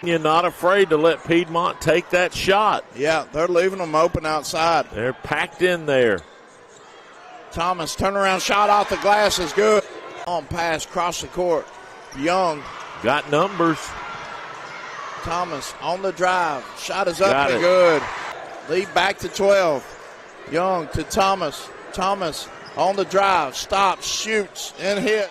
You're not afraid to let Piedmont take that shot. Yeah, they're leaving them open outside. They're packed in there. Thomas, turnaround shot off the glass is good. On pass, across the court. Young. Got numbers. Thomas on the drive. Shot is up and good. Lead back to 12. Young to Thomas. Thomas on the drive. Stops, shoots, and hit.